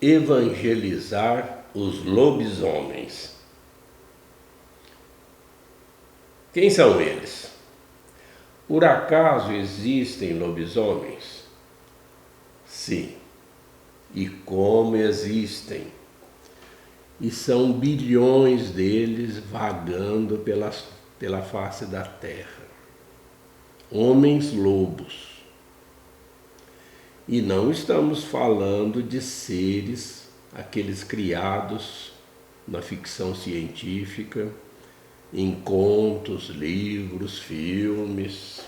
evangelizar os lobisomens. Quem são eles? Por acaso existem lobisomens? Sim. E como existem? E são bilhões deles vagando pela face da terra. Homens lobos. E não estamos falando de seres, aqueles criados na ficção científica, em contos, livros, filmes.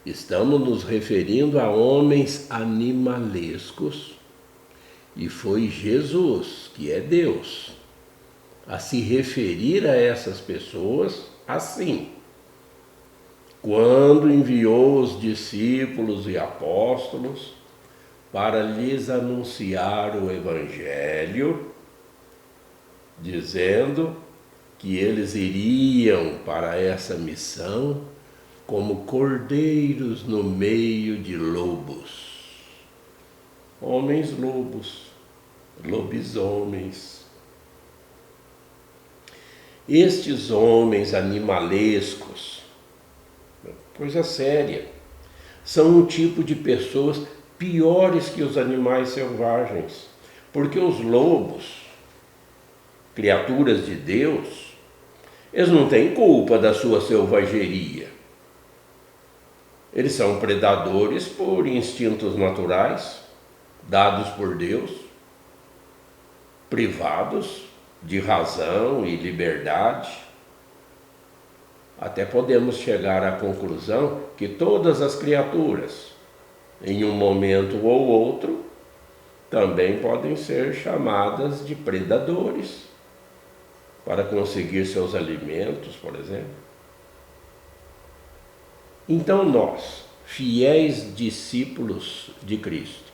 Estamos nos referindo a homens animalescos, e foi Jesus, que é Deus, a se referir a essas pessoas assim, quando enviou os discípulos e apóstolos para lhes anunciar o Evangelho, dizendo que eles iriam para essa missão como cordeiros no meio de lobos. Homens lobos, lobisomens. Estes homens animalescos, coisa séria, são um tipo de pessoas piores que os animais selvagens, porque os lobos, criaturas de Deus, eles não têm culpa da sua selvageria. Eles são predadores por instintos naturais, dados por Deus, privados de razão e liberdade. Até podemos chegar à conclusão que todas as criaturas, em um momento ou outro, também podem ser chamadas de predadores para conseguir seus alimentos, por exemplo. Então nós, fiéis discípulos de Cristo,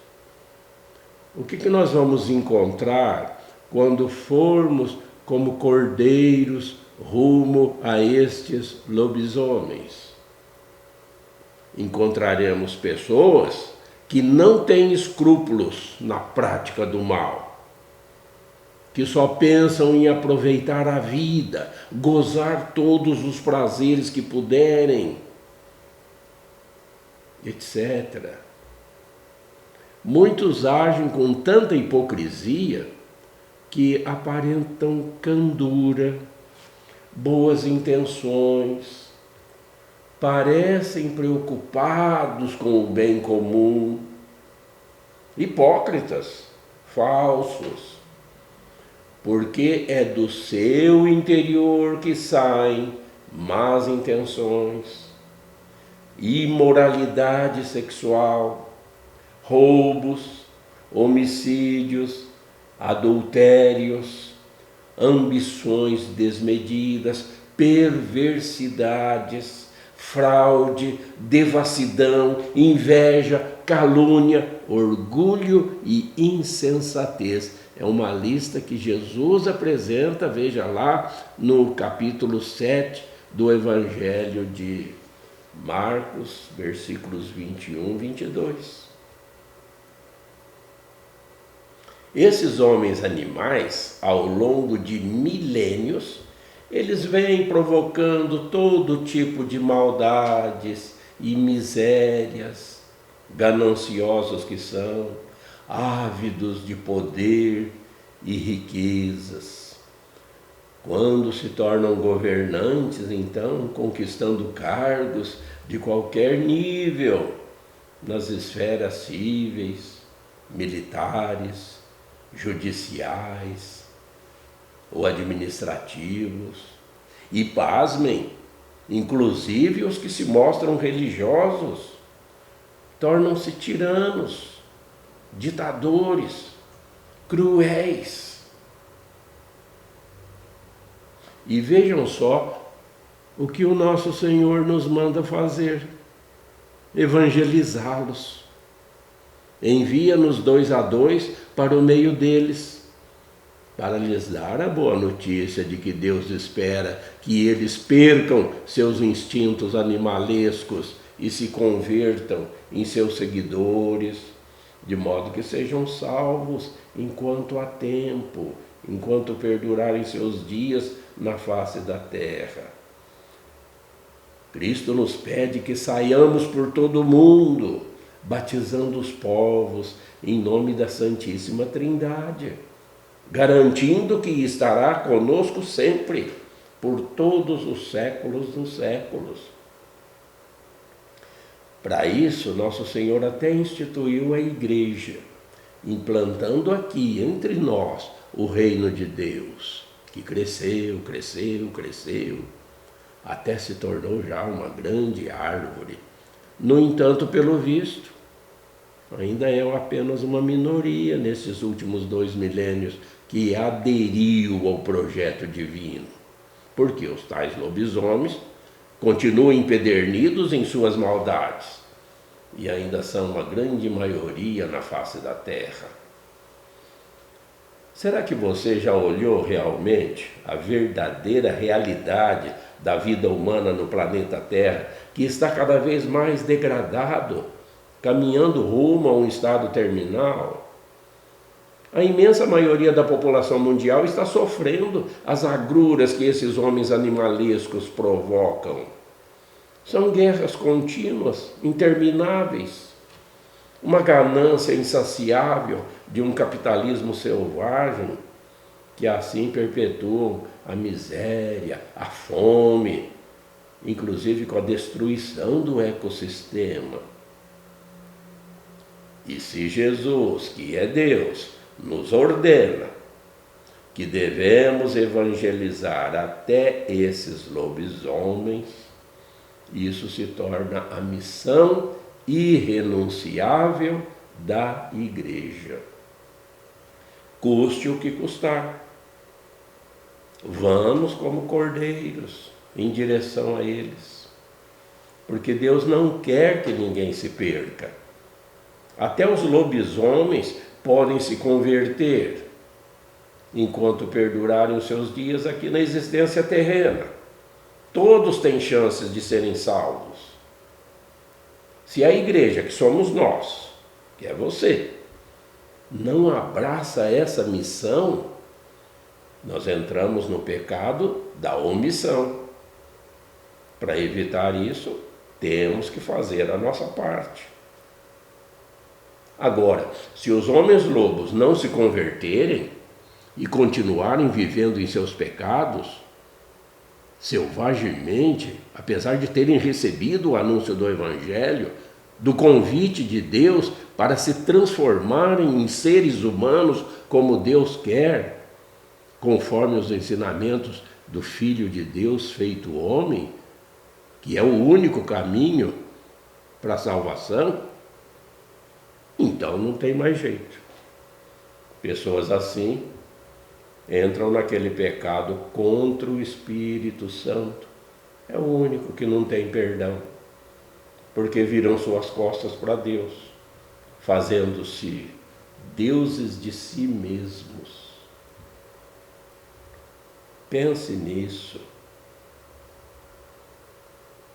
o que nós vamos encontrar quando formos como cordeiros rumo a estes lobisomens? Encontraremos pessoas que não têm escrúpulos na prática do mal, que só pensam em aproveitar a vida, gozar todos os prazeres que puderem, etc. Muitos agem com tanta hipocrisia que aparentam candura, boas intenções, parecem preocupados com o bem comum, hipócritas, falsos, porque é do seu interior que saem más intenções, imoralidade sexual, roubos, homicídios, adultérios, ambições desmedidas, perversidades, fraude, devassidão, inveja, calúnia, orgulho e insensatez. É uma lista que Jesus apresenta, veja lá, no capítulo 7 do Evangelho de Marcos, versículos 21 e 22. Esses homens animais, ao longo de milênios, eles vêm provocando todo tipo de maldades e misérias, gananciosos que são, ávidos de poder e riquezas. Quando se tornam governantes, então, conquistando cargos de qualquer nível, nas esferas cíveis, militares, judiciais ou administrativos, e pasmem, inclusive os que se mostram religiosos, tornam-se tiranos, ditadores, cruéis. E vejam só o que o nosso Senhor nos manda fazer: evangelizá-los. Envia-nos 2 a 2 para o meio deles, para lhes dar a boa notícia de que Deus espera que eles percam seus instintos animalescos e se convertam em seus seguidores, de modo que sejam salvos enquanto há tempo, enquanto perdurarem seus dias na face da terra. Cristo nos pede que saiamos por todo o mundo, batizando os povos em nome da Santíssima Trindade, garantindo que estará conosco sempre, por todos os séculos dos séculos. Para isso, Nosso Senhor até instituiu a Igreja, implantando aqui entre nós o reino de Deus, que cresceu, até se tornou já uma grande árvore. No entanto, pelo visto, ainda é apenas uma minoria nesses últimos 2 milênios que aderiu ao projeto divino, porque os tais lobisomens continuam empedernidos em suas maldades e ainda são uma grande maioria na face da terra. Será que você já olhou realmente a verdadeira realidade da vida humana no planeta Terra, que está cada vez mais degradado, caminhando rumo a um estado terminal? A imensa maioria da população mundial está sofrendo as agruras que esses homens animalescos provocam. São guerras contínuas, intermináveis, uma ganância insaciável de um capitalismo selvagem que assim perpetuam a miséria, a fome, inclusive com a destruição do ecossistema. E se Jesus, que é Deus, nos ordena que devemos evangelizar até esses lobisomens, isso se torna a missão irrenunciável da Igreja. Custe o que custar. Vamos como cordeiros em direção a eles, porque Deus não quer que ninguém se perca. Até os lobisomens podem se converter enquanto perdurarem os seus dias aqui na existência terrena. Todos têm chances de serem salvos. Se a Igreja, que somos nós, que é você, não abraça essa missão, nós entramos no pecado da omissão. Para evitar isso, temos que fazer a nossa parte. Agora, se os homens lobos não se converterem e continuarem vivendo em seus pecados, selvagemente, apesar de terem recebido o anúncio do Evangelho, do convite de Deus para se transformarem em seres humanos como Deus quer, conforme os ensinamentos do Filho de Deus feito homem, que é o único caminho para a salvação, então não tem mais jeito. Pessoas assim entram naquele pecado contra o Espírito Santo. É o único que não tem perdão, porque viram suas costas para Deus, fazendo-se deuses de si mesmos. Pense nisso.